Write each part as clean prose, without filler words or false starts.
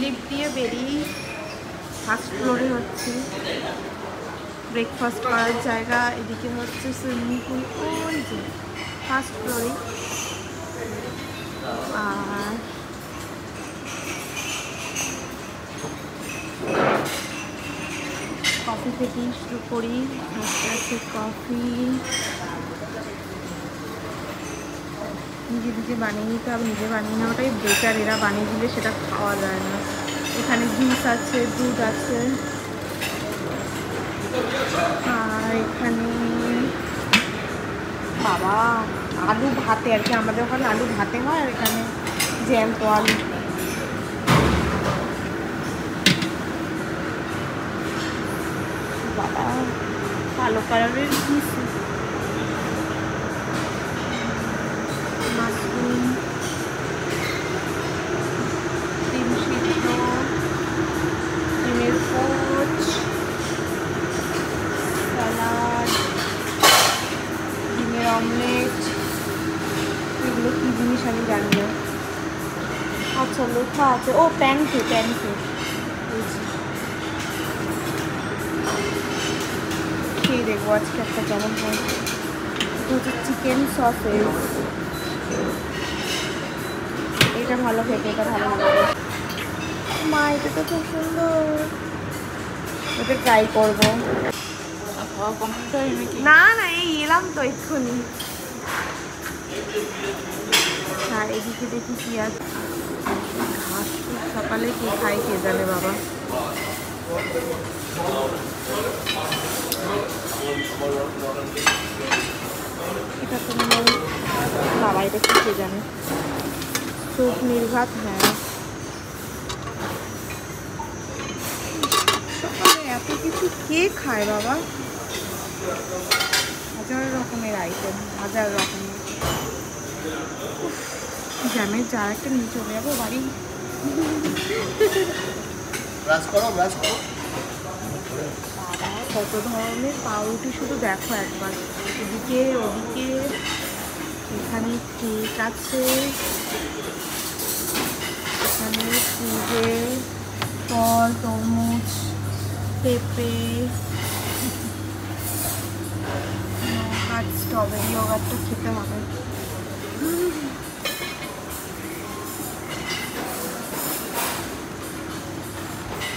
Lift দিয়ে বেরিয়ে first ফ্লোরে হচ্ছে ব্রেকফাস্ট করার জায়গা, এদিকে হচ্ছে সুইমিং পুল, ওই যে ফার্স্ট ফ্লোরে। আর কফি থেকেই শুরু করি, আছে কফি নিজে নিজে বানিয়ে নিতে হবে, নিজে বানিয়ে নেওয়াটাই বেটার, এরা বানিয়ে দিলে সেটা খাওয়া যায় না। এখানে জুস আছে, দুধ আছে, আর এখানে বাবা আলু ভাতে আর কি, আমাদের ওখানে আলু ভাতে হয়, আর এখানে জ্যান্ত আলু। বাবা কালো কালারের পিস, মাশরুম, ডিম সিদ্ধ, ডিমের পোচ, স্যালাড, ডিমের অমলেট, এগুলো কী জিনিস আমি জানি না। আচ্ছা লেখা আছে, ও প্যানকেক, প্যানকেক খেয়ে দেখবো আজকে একটা কেমন হয়। হচ্ছে চিকেন সসেজ, এটা ভালো খেতে, এটা ভালো লাগে। মা এটা তো খুব সুন্দর, এটা ট্রাই করবো। না না এই এলাম তো এক্ষুনি। হ্যাঁ এদিকে দেখি কি আছে, ঘাস সকালে কি খাই কে জানে বাবা। এটা তো বাবা এটা কি কে জানে, স্যুপ নির্ঘাত। হ্যাঁ সকালে এত কিছু কে খায় বাবা, হাজার রকমের আইটেম, হাজার রকমের। জ্যামের জার একটা নিয়ে চলে যাবো বাড়ি। বাবা কত ধরনের পাউরুটি শুধু দেখো একবার, এদিকে ওদিকে। এখানে কেক আছে, এখানে ফ্রিজে ফল, তরমুজ, পেঁপে, আর স্ট্রবেরি ওভারটা খেতে হবে।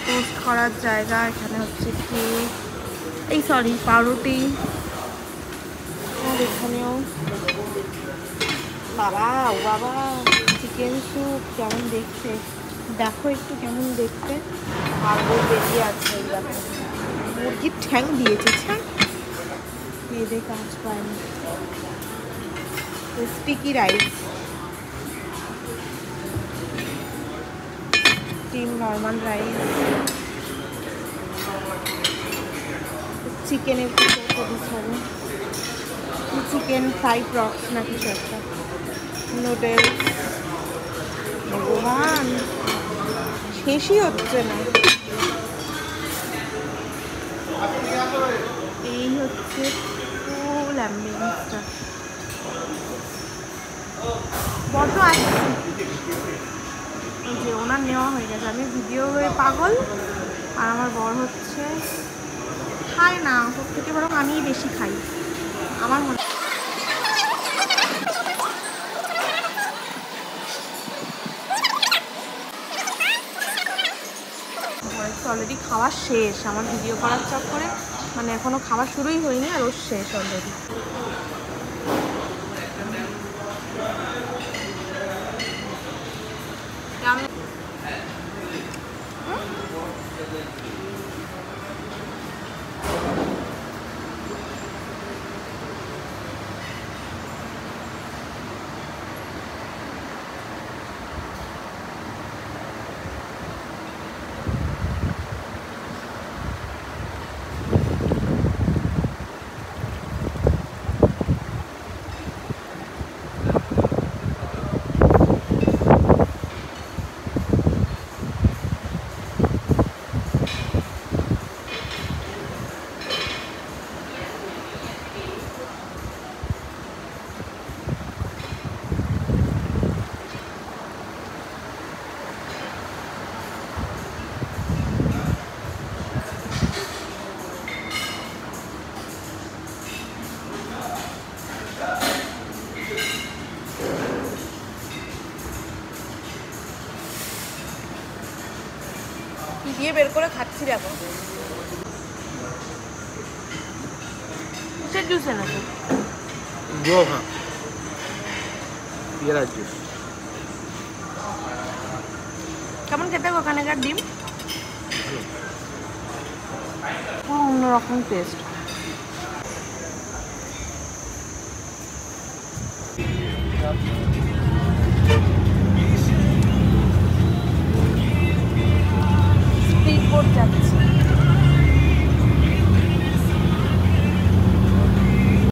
টোস্ট করার জায়গা, এখানে হচ্ছে কেক, এই সরি পাউরুটি, আর এখানেও বাবা ও বাবা চিকেন স্যুপ কেমন দেখতে, দেখো একটু কেমন দেখতে। আর বেরিয়ে আছে, দেখো মুরগির ঠ্যাং দিয়েছে, ছ্যাং খেয়ে কাজ পায়নি। স্টিকি রাইস, ডিম নর্মাল রাইস, চিকেনের হবে, চিকেন ফ্রাই প্রক্স না কিছু একটা, নুডলস। ভগবান শেষই হচ্ছে না। এই হচ্ছে ফুল অ্যাম্বিয়েন্সটা, বড্ড আসছে। যে ওনার নেওয়া হয়ে গেছে, আমি ভিডিও হয়ে পাগল, আর আমার বর হচ্ছে খায় না, সব থেকে বরং আমিই বেশি খাই আমার মনে। অলরেডি খাওয়া শেষ, আমার ভিডিও করার চক্করে মানে এখনো খাওয়া শুরুই হয়নি, আর ওর শেষ অলরেডি। দিয়ে বের করে খাচ্ছি দেখো। কিসের জুস এনেছো? পেয়ারার জুস। কেমন খেতে ওখানেকার ডিম? অন্যরকম টেস্ট।